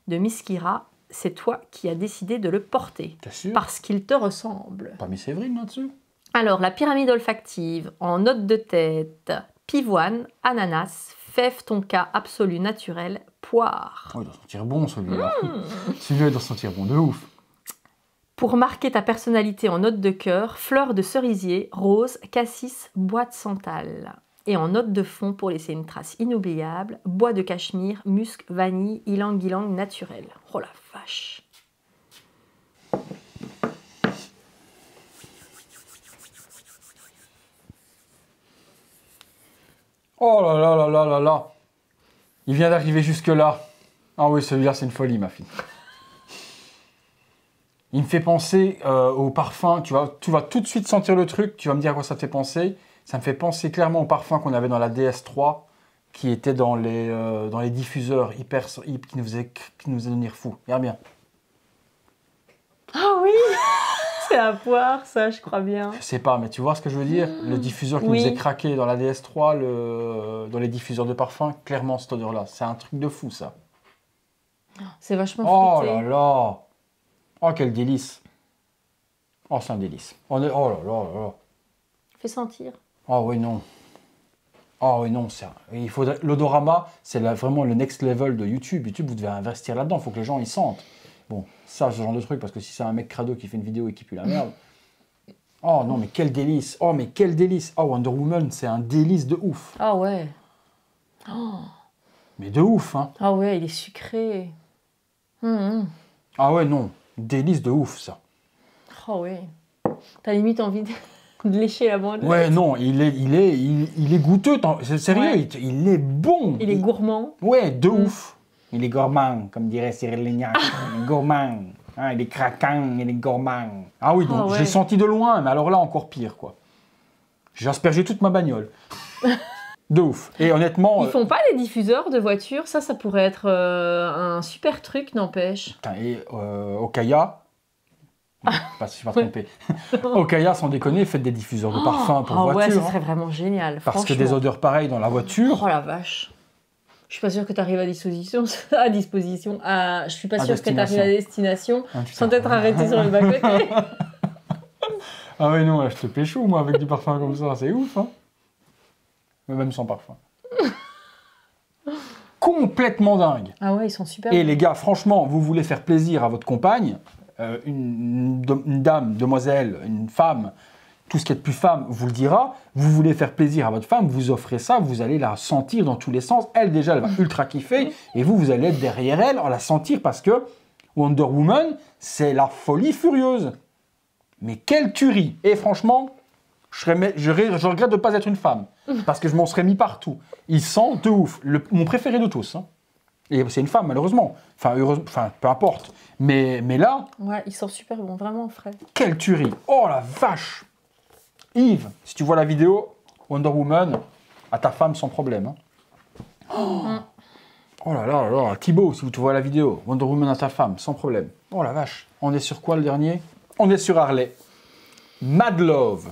De Miss Kira, c'est toi qui as décidé de le porter. T'es sûr ? Parce qu'il te ressemble. Pas mis Séverine là-dessus ? Alors, la pyramide olfactive, en note de tête, pivoine, ananas, fève tonka absolu naturel, poire. Oh, il doit sentir bon celui-là. Celui-là, il doit sentir bon de ouf. Pour marquer ta personnalité en note de cœur, fleurs de cerisier, rose, cassis, bois de santal. Et en note de fond, pour laisser une trace inoubliable, bois de cachemire, musc, vanille, ylang-ylang naturel. Oh la vache! Oh là là là là là là. Il vient d'arriver jusque-là. Ah oui, celui-là, c'est une folie, ma fille. Il me fait penser au parfum. Tu vas tout de suite sentir le truc. Tu vas me dire à quoi ça te fait penser. Ça me fait penser clairement au parfum qu'on avait dans la DS3, qui était dans les diffuseurs qui nous faisaient devenir fous. Regarde bien. Ah oui! C'est la poire, ça, je crois bien. Je sais pas, mais tu vois ce que je veux dire? Le diffuseur qui nous faisait craquer dans la DS3, dans les diffuseurs de parfum, clairement cette odeur-là. C'est un truc de fou, ça. C'est vachement Oh fruité. là là! Oh, quel délice! Oh, c'est un délice. Oh là là là là. Fais sentir. Oh oui, non. Oh oui, non. L'odorama, c'est vraiment le next level de YouTube. YouTube, vous devez investir là-dedans. Il faut que les gens y sentent. Bon, ça, ce genre de truc, parce que si c'est un mec crado qui fait une vidéo et qui pue la merde. Oh non, mais quel délice! Oh, mais quel délice! Oh, Wonder Woman, c'est un délice de ouf. Ah ouais. Mais de ouf, hein. Ah ouais, il est sucré. Ah ouais, non. Délice de ouf, ça. Oh ouais. T'as limite envie de lécher la bandelette. Ouais, non, il est goûteux. C'est sérieux, Ouais. il est bon. Il est gourmand. Ouais, de ouf. Il est gourmand, comme dirait Cyril Lignac. Il est gourmand. Hein, il est craquant, il est gourmand. Ah oui, donc Ah ouais. j'ai senti de loin, mais alors là, encore pire, quoi. J'ai aspergé toute ma bagnole. De ouf. Et honnêtement... Ils font pas des diffuseurs de voitures, ça pourrait être un super truc, n'empêche. Putain, et Okaya... Non, je ne suis pas trompé. Okaya, sans déconner, faites des diffuseurs de parfum pour voiture. Ouais, ça hein. serait vraiment génial. Parce que franchement. des odeurs pareilles dans la voiture... Oh la vache. Je suis pas sûre que tu arrives à disposition. Je suis pas sûre que tu arrives à destination Ah, sans être arrêté sur le bas-côté. Ah ouais, non, là, je te pécho, moi, avec du parfum comme ça. C'est ouf, hein. Mais même sans parfum. Complètement dingue. Ah ouais, ils sont super. Et les gars, franchement, vous voulez faire plaisir à votre compagne, une dame, demoiselle, une femme, tout ce qui est de plus femme vous le dira. Vous voulez faire plaisir à votre femme, vous offrez ça, vous allez la sentir dans tous les sens. Elle, déjà, elle va ultra kiffer. Et vous allez être derrière elle, en la sentir, parce que Wonder Woman, c'est la folie furieuse. Mais quelle tuerie! Et franchement, je regrette de ne pas être une femme. Parce que je m'en serais mis partout. Il sent de ouf. Mon préféré de tous. Hein. Et c'est une femme, malheureusement. Enfin, peu importe. Mais là, Ouais, ils sont super bons, vraiment frais. quelle tuerie! Oh la vache! Yves, si tu vois la vidéo, Wonder Woman, à ta femme sans problème. Hein. Oh là là là, Thibaut, si tu vois la vidéo, Wonder Woman à ta femme, sans problème. Oh la vache. On est sur quoi le dernier? On est sur Harley. Mad Love.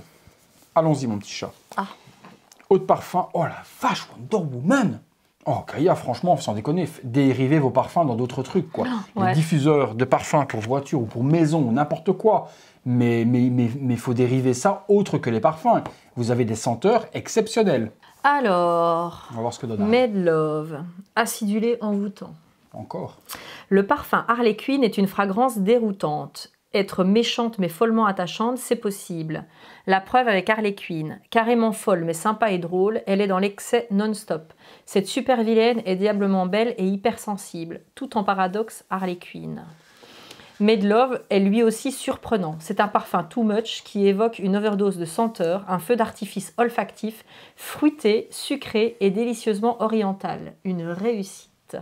Allons-y, mon petit chat. Ah. Eau de parfum. Oh la vache, Wonder Woman. Oh, Kaya, franchement, sans déconner, dérivez vos parfums dans d'autres trucs, quoi. Ouais. Les diffuseurs de parfums pour voiture ou pour maison, n'importe quoi. Mais faut dériver ça autre que les parfums. Vous avez des senteurs exceptionnelles. Alors, On va voir ce que donne. Mad Love, acidulé envoûtant. Encore. Le parfum Harley Quinn est une fragrance déroutante. Être méchante mais follement attachante, c'est possible. La preuve avec Harley Quinn. Carrément folle mais sympa et drôle, elle est dans l'excès non-stop. Cette super vilaine est diablement belle et hypersensible. Tout en paradoxe Harley Quinn. Made Love est lui aussi surprenant. C'est un parfum too much qui évoque une overdose de senteur, un feu d'artifice olfactif, fruité, sucré et délicieusement oriental. Une réussite.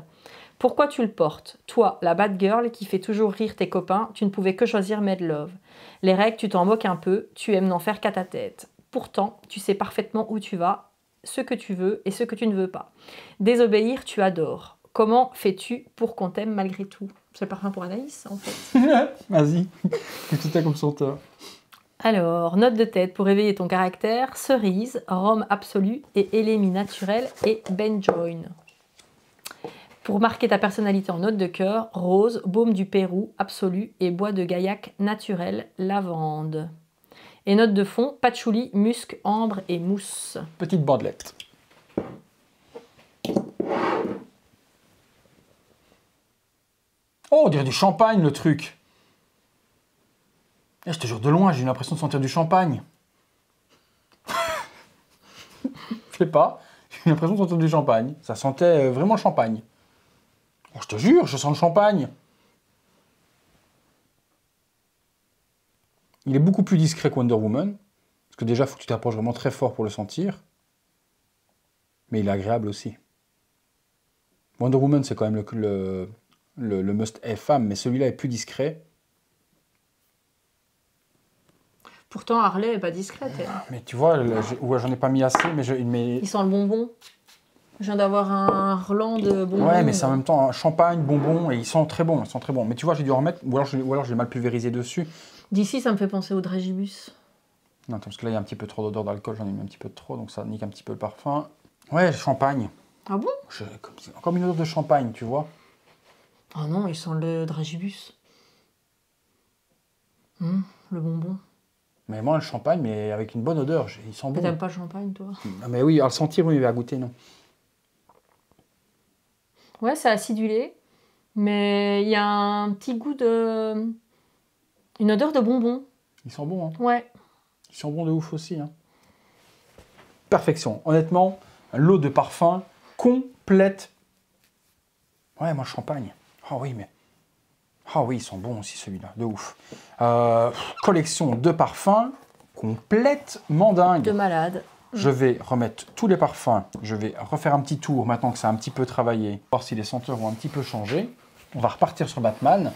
Pourquoi tu le portes? Toi, la bad girl qui fait toujours rire tes copains, tu ne pouvais que choisir Made Love. Les règles, tu t'en moques un peu, tu aimes n'en faire qu'à ta tête. Pourtant, tu sais parfaitement où tu vas, ce que tu veux et ce que tu ne veux pas. Désobéir, tu adores. Comment fais-tu pour qu'on t'aime malgré tout? C'est le parfum pour Anaïs, en fait. Vas-y, qu'est-ce que t'as comme senteur? Alors, note de tête pour réveiller ton caractère, cerise, rhum absolu et élémie naturel et benjoin. Pour marquer ta personnalité en note de cœur, rose, baume du Pérou, absolu et bois de gaillac naturel, lavande. Et note de fond, patchouli, musc, ambre et mousse. Petite bandelette. Oh, on dirait du champagne le truc. Je te jure, de loin, j'ai eu l'impression de sentir du champagne. Je sais pas, j'ai eu l'impression de sentir du champagne. Ça sentait vraiment le champagne. Oh, je te jure, je sens le champagne. Il est beaucoup plus discret que Wonder Woman. Parce que déjà, il faut que tu t'approches vraiment très fort pour le sentir. Mais il est agréable aussi. Wonder Woman, c'est quand même le must-have femme, mais celui-là est plus discret. Pourtant, Harley est pas discrète. Elle. Mais tu vois, ouais, j'en ai pas mis assez, mais Il sent le bonbon. Je viens d'avoir un relent de bonbons. Ouais, mais c'est en même temps un champagne, bonbon, et ils sont très bons, ils sont très bons. Mais tu vois, j'ai dû en remettre, ou alors j'ai mal pulvérisé dessus. D'ici, ça me fait penser au Dragibus. Non, attends, parce que là, il y a un petit peu trop d'odeur d'alcool, j'en ai mis un petit peu trop, donc ça nique un petit peu le parfum. Ouais, champagne. Ah bon? Comme une odeur de champagne, tu vois. Ah non, il sent le Dragibus. Le bonbon. Mais moi, le champagne, mais avec une bonne odeur, il sent bon. T'aimes pas le champagne, toi? Ah, mais oui, à le sentir, oui, mais à goûter, non. Ouais, c'est acidulé, mais il y a un petit goût de... Une odeur de bonbon. Ils sont bons, hein. Ouais. Ils sont bons de ouf aussi, hein. Perfection. Honnêtement, un lot de parfums complète. Ouais, moi, champagne. Ah oui, mais... Ah oui, ils sont bons aussi, celui-là, de ouf. Collection de parfums complètement dingue. De malade. Je vais remettre tous les parfums. Je vais refaire un petit tour maintenant que ça a un petit peu travaillé. Voir si les senteurs ont un petit peu changé. On va repartir sur Batman.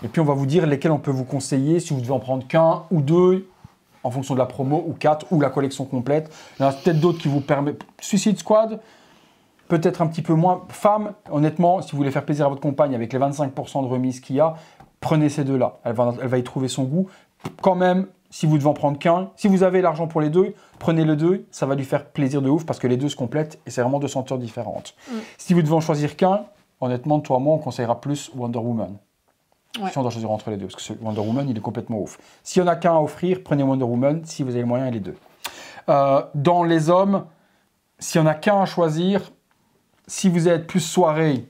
Et puis on va vous dire lesquels on peut vous conseiller si vous devez en prendre qu'un ou deux en fonction de la promo, ou 4, ou la collection complète. Il y en a peut-être d'autres qui vous permettent. Suicide Squad, peut-être un petit peu moins. Femme, honnêtement, si vous voulez faire plaisir à votre compagne avec les 25% de remise qu'il y a, prenez ces deux-là. Elle va y trouver son goût. Quand même, si vous devez en prendre qu'un, si vous avez l'argent pour les deux, prenez les deux, ça va lui faire plaisir de ouf parce que les deux se complètent et c'est vraiment deux senteurs différentes. Si vous devez en choisir qu'un, honnêtement, toi et moi, on conseillera plus Wonder Woman. Ouais. Si on doit choisir entre les deux, parce que Wonder Woman, il est complètement ouf. S'il y en a qu'un à offrir, prenez Wonder Woman, si vous avez le moyen, et les deux. Dans les hommes, s'il y en a qu'un à choisir, si vous êtes plus soirée,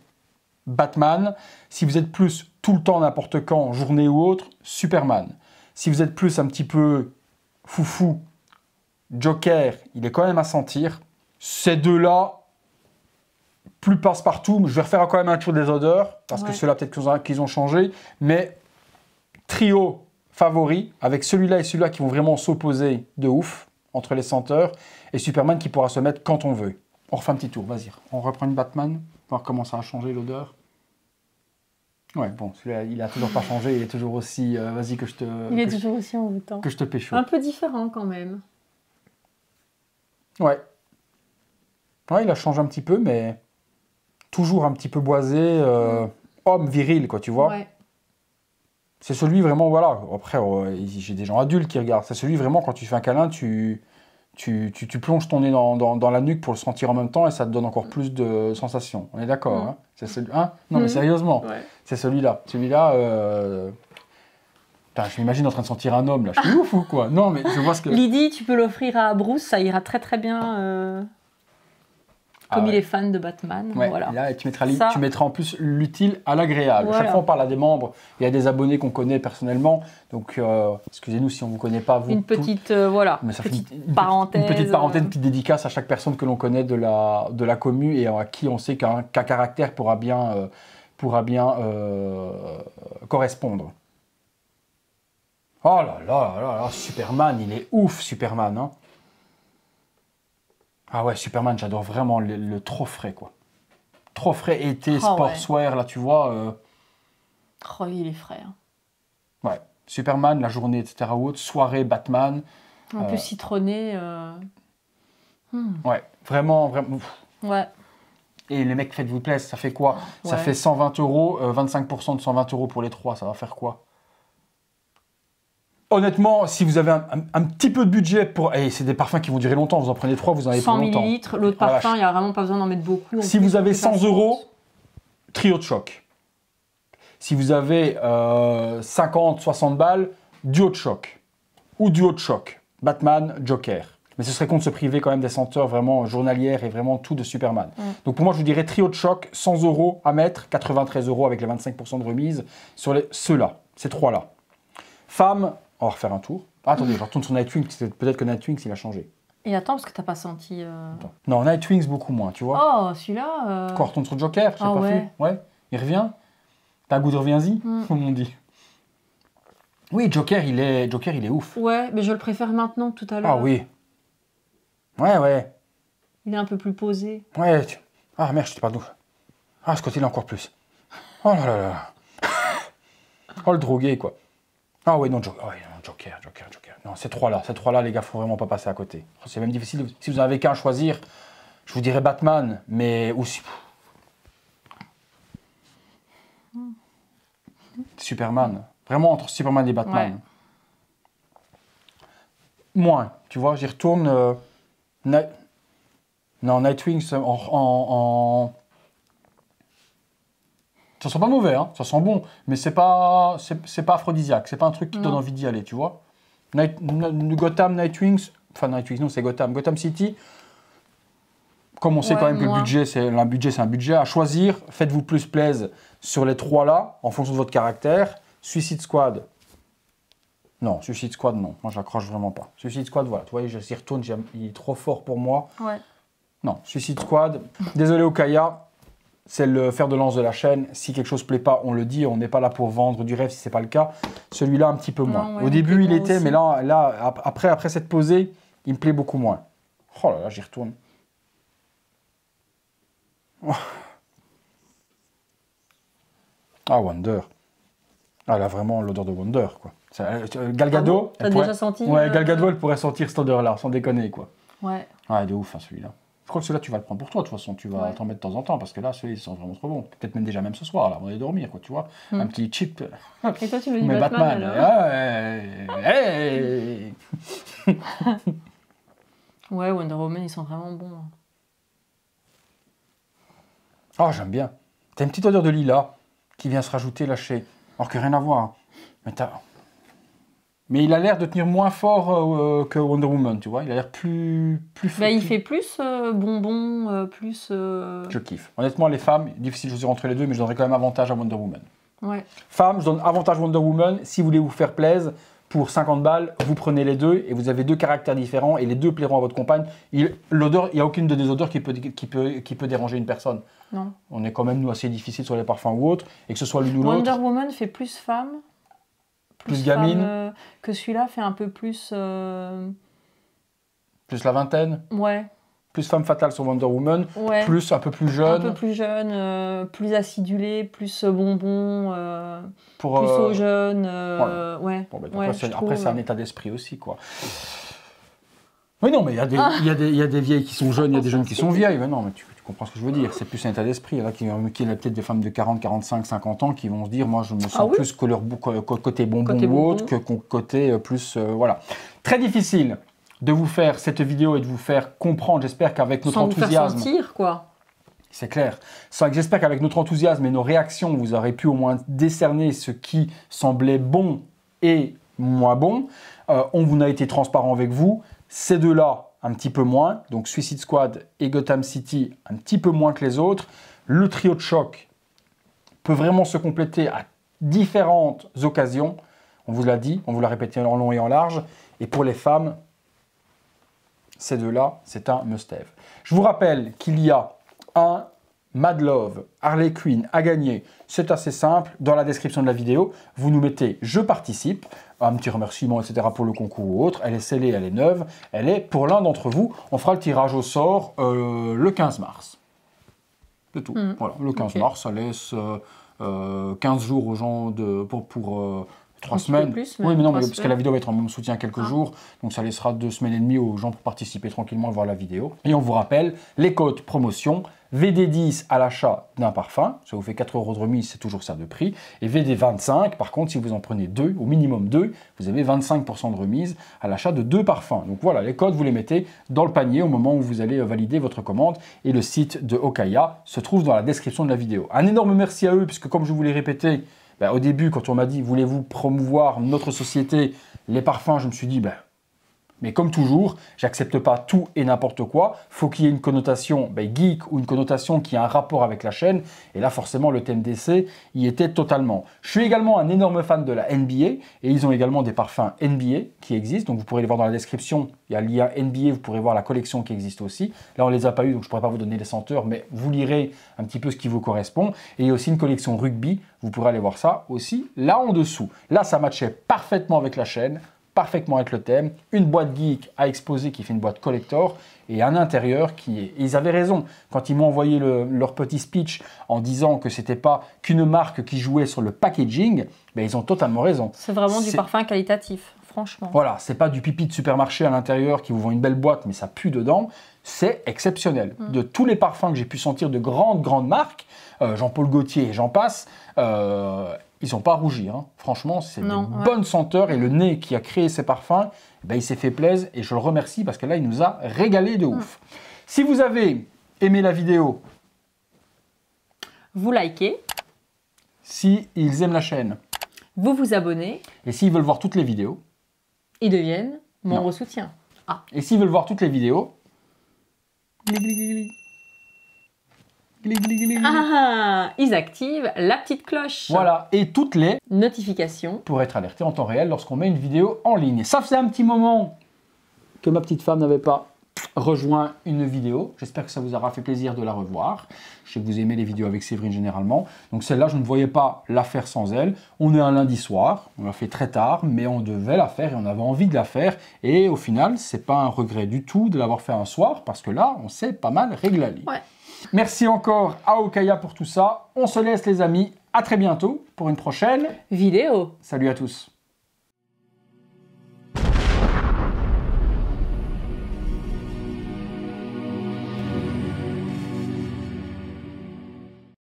Batman. Si vous êtes plus tout le temps, n'importe quand, journée ou autre, Superman. Si vous êtes plus un petit peu foufou, Joker, il est quand même à sentir. Ces deux-là, plus passe-partout, mais je vais refaire quand même un tour des odeurs, parce que ceux-là, peut-être qu'ils ont changé. Mais trio favori, avec celui-là et celui-là qui vont vraiment s'opposer de ouf, entre les senteurs, et Superman qui pourra se mettre quand on veut. On refait un petit tour, vas-y. On reprend une Batman, voir comment ça a changé l'odeur. Ouais, bon, celui-là, il a toujours pas changé, il est toujours aussi... vas-y que je te... Il est toujours aussi envoûtant. Que je te pécho. Un peu différent quand même. Ouais. Ouais, il a changé un petit peu, mais toujours un petit peu boisé, homme viril, quoi, tu vois. Ouais. C'est celui vraiment, voilà. Après, j'ai des gens adultes qui regardent. C'est celui vraiment, quand tu fais un câlin, tu plonges ton nez dans la nuque pour le sentir en même temps et ça te donne encore plus de sensations. On est d'accord, hein? C'est celui... Hein? Non, mais sérieusement, c'est celui-là. Celui-là, putain, je m'imagine en train de sentir un homme, là. Je suis ouf ou quoi? Non, mais je vois ce que... Lydie, tu peux l'offrir à Bruce, ça ira très très bien. Comme il est fan de Batman. Ouais, voilà. Là, tu mettras en plus l'utile à l'agréable. Voilà. Chaque fois, on parle à des membres et à des abonnés qu'on connaît personnellement. Donc, excusez-nous si on ne vous connaît pas, vous. Une petite, voilà, Mais ça petite fait parenthèse. Une petite parenthèse, une petite dédicace à chaque personne que l'on connaît de la commu et à qui on sait qu'un caractère pourra bien correspondre. Oh là là là là, Superman, il est ouf, Superman. Hein. Ah ouais, Superman, j'adore vraiment le trop frais, quoi. Trop frais été, sportswear, là, tu vois. Oh, il est frais. Hein. Ouais, Superman, la journée, etc. ou autre, soirée, Batman. Un peu citronné. Ouais, vraiment, vraiment. Ouais. Et les mecs, faites-vous plaisir, ça fait quoi? Ça fait 120 €, 25% de 120 € pour les trois, ça va faire quoi? Honnêtement, si vous avez un petit peu de budget pour... Et c'est des parfums qui vont durer longtemps, vous en prenez 3, vous en avez pour longtemps. 100 millilitres, l'autre parfum, il n'y a vraiment pas besoin d'en mettre beaucoup. Si vous avez 100 €, trio de choc. Si vous avez 50, 60 balles, duo de choc. Ou duo de choc. Batman, Joker. Mais ce serait con de se priver quand même des senteurs vraiment journalières et vraiment tout de Superman. Donc pour moi, je vous dirais trio de choc, 100 € à mettre, 93 € avec les 25% de remise sur ceux-là, ces trois-là. Femmes, on va refaire un tour. Ah, attendez, je retourne sur Nightwing, peut-être que Nightwing, il a changé. Et attends, parce que t'as pas senti... Non, Nightwing, beaucoup moins, tu vois. Oh, celui-là... Quoi, on retourne sur Joker, j'ai pas vu. Ouais, il revient. T'as un goût de reviens-y, comme on dit. Oui, Joker, il est ouf. Ouais, mais je le préfère maintenant que tout à l'heure. Ah oui. Ouais, ouais. Il est un peu plus posé. Ouais. Ah merde, je sais pas d'où. Ah, ce côté-là encore plus. Oh là là là. Oh, le drogué, quoi. Ah ouais, non, Joker. Non, ces trois-là, les gars, faut vraiment pas passer à côté. C'est même difficile. Si vous en avez qu'un à choisir, je vous dirais Batman, mais aussi... Superman. Vraiment entre Superman et Batman. Ouais. Moins, tu vois, j'y retourne... Non, Nightwing, ça sent pas mauvais, hein, ça sent bon, mais c'est pas aphrodisiaque, c'est pas un truc qui donne envie d'y aller, tu vois. Gotham, Nightwing, enfin Nightwing, non, c'est Gotham City. Comme on sait quand même que le budget, c'est un budget à choisir, faites-vous plus plaisir sur les trois là, en fonction de votre caractère. Suicide Squad. Non, Suicide Squad, non. Moi, je l'accroche vraiment pas. Suicide Squad, voilà. Tu vois, j'y retourne, il est trop fort pour moi. Ouais. Non, Suicide Squad. Désolé, Okaya. C'est le fer de lance de la chaîne. Si quelque chose ne plaît pas, on le dit. On n'est pas là pour vendre du rêve si ce n'est pas le cas. Celui-là, un petit peu moins. Non, ouais, au début, il était, aussi. Mais là après cette posée, il me plaît beaucoup moins. Oh là là, j'y retourne. Oh. Ah, Wonder. Ah, là, vraiment l'odeur de Wonder, quoi. Gal Gadot. T'as déjà senti Ouais, Gal Gadot, elle pourrait sentir cette odeur-là, sans déconner, quoi. Ouais. Ouais, de ouf, hein, celui-là. Je crois que celui-là, tu vas le prendre pour toi, de toute façon. Tu vas t'en mettre de temps en temps, parce que là, celui-là, ils sont vraiment trop bons. Peut-être même déjà même ce soir, là, avant d'aller dormir, quoi, tu vois. Un petit chip. Et toi, tu me dis Batman, hey. Ouais, Wonder Woman, ils sont vraiment bons. Oh, j'aime bien. T'as une petite odeur de lilas qui vient se rajouter là chez... Alors que rien à voir. Mais il a l'air de tenir moins fort que Wonder Woman, tu vois. Il a l'air plus bah, il fait plus bonbon, plus... Je kiffe. Honnêtement, les femmes, difficile de choisir entre les deux, mais je donnerais quand même avantage à Wonder Woman. Ouais. Femmes, je donne avantage Wonder Woman. Si vous voulez vous faire plaisir, pour 50 balles, vous prenez les deux et vous avez deux caractères différents et les deux plairont à votre compagne. L'odeur, il n'y a aucune de des odeurs qui peut déranger une personne. Non. On est quand même, nous, assez difficile sur les parfums ou autres, et que ce soit l'une ou l'autre. Wonder Woman fait plus femme. Plus gamine. Que celui-là fait un peu plus... Plus la vingtaine. Ouais. Plus femme fatale sur Wonder Woman. Ouais. Plus un peu plus jeune. Un peu plus jeune, plus acidulé, plus bonbon, plus aux jeunes. Ouais. Bon, ben, après, c'est un état d'esprit aussi, quoi. Oui, non, mais il y a des vieilles qui sont jeunes, il y a des jeunes qui sont vieilles. Mais non, mais tu comprends ce que je veux dire. C'est plus un état d'esprit. Il y en a qui peut-être des femmes de 40, 45, 50 ans qui vont se dire, moi, je me sens plus que leur côté bonbon ou autre que côté plus... voilà. Très difficile de vous faire cette vidéo et de vous faire comprendre. J'espère qu'avec notre enthousiasme... Sans vous faire sentir, quoi. C'est clair. J'espère qu'avec notre enthousiasme et nos réactions, vous aurez pu au moins décerner ce qui semblait bon et moins bon. On vous a été transparent avec vous. Ces deux-là, un petit peu moins. Donc Suicide Squad et Gotham City, un petit peu moins que les autres. Le trio de choc peut vraiment se compléter à différentes occasions. On vous l'a dit, on vous l'a répété en long et en large. Et pour les femmes, ces deux-là, c'est un must-have. Je vous rappelle qu'il y a Mad Love, Harley Quinn a gagné. C'est assez simple. Dans la description de la vidéo, vous nous mettez « Je participe », un petit remerciement, etc. pour le concours ou autre. Elle est scellée, elle est neuve. Elle est pour l'un d'entre vous. On fera le tirage au sort le 15 mars. C'est tout. Voilà, le 15 mars, ça laisse 15 jours aux gens pour 3 semaines. Plus, oui, mais non, parce semaines. que la vidéo va être en même soutien quelques jours. Donc ça laissera 2 semaines et demie aux gens pour participer tranquillement et voir la vidéo. Et on vous rappelle, les codes promotion, VD10 à l'achat d'un parfum, ça vous fait 4 € de remise, c'est toujours ça de prix. Et VD25, par contre, si vous en prenez 2, au minimum 2, vous avez 25% de remise à l'achat de 2 parfums. Donc voilà, les codes, vous les mettez dans le panier au moment où vous allez valider votre commande. Et le site de Okaya se trouve dans la description de la vidéo. Un énorme merci à eux, puisque comme je vous l'ai répété, au début, quand on m'a dit « Voulez-vous promouvoir notre société, les parfums ?» Je me suis dit mais comme toujours, j'accepte pas tout et n'importe quoi. Faut qu'il y ait une connotation geek ou une connotation qui a un rapport avec la chaîne. Et là, forcément, le thème d'essai y était totalement. Je suis également un énorme fan de la NBA et ils ont également des parfums NBA qui existent. Donc, vous pourrez les voir dans la description. Il y a le lien NBA, vous pourrez voir la collection qui existe aussi. Là, on les a pas eu, donc je pourrais pas vous donner les senteurs, mais vous lirez un petit peu ce qui vous correspond. Et il y a aussi une collection rugby. Vous pourrez aller voir ça aussi là en dessous. Là, ça matchait parfaitement avec la chaîne. Parfaitement avec le thème, une boîte geek à exposer qui fait une boîte collector et un intérieur qui est... Et ils avaient raison quand ils m'ont envoyé leur petit speech en disant que c'était pas qu'une marque qui jouait sur le packaging, ils ont totalement raison. C'est vraiment du parfum qualitatif, franchement. Voilà, c'est pas du pipi de supermarché à l'intérieur qui vous vend une belle boîte mais ça pue dedans, c'est exceptionnel. De tous les parfums que j'ai pu sentir de grandes marques, Jean-Paul Gaultier et j'en passe, ils n'ont pas rougi, hein. Franchement, c'est une bonne senteur et le nez qui a créé ces parfums, il s'est fait plaisir et je le remercie parce que là, il nous a régalé de ouf. Si vous avez aimé la vidéo, vous likez. Si ils aiment la chaîne, vous vous abonnez. Et s'ils veulent voir toutes les vidéos, ils deviennent membres soutien. Ah. Et s'ils veulent voir toutes les vidéos, ils activent la petite cloche. Voilà, et toutes les notifications pour être alertés en temps réel lorsqu'on met une vidéo en ligne. Ça faisait un petit moment que ma petite femme n'avait pas rejoint une vidéo. J'espère que ça vous aura fait plaisir de la revoir. Je sais que vous aimez les vidéos avec Séverine généralement. Donc celle-là, je ne voyais pas la faire sans elle. On est un lundi soir, on l'a fait très tard, mais on devait la faire et on avait envie de la faire. Et au final, c'est pas un regret du tout de l'avoir fait un soir parce que là, on s'est pas mal réglé. Ouais. Merci encore à Okaya pour tout ça. On se laisse les amis. À très bientôt pour une prochaine vidéo. Salut à tous.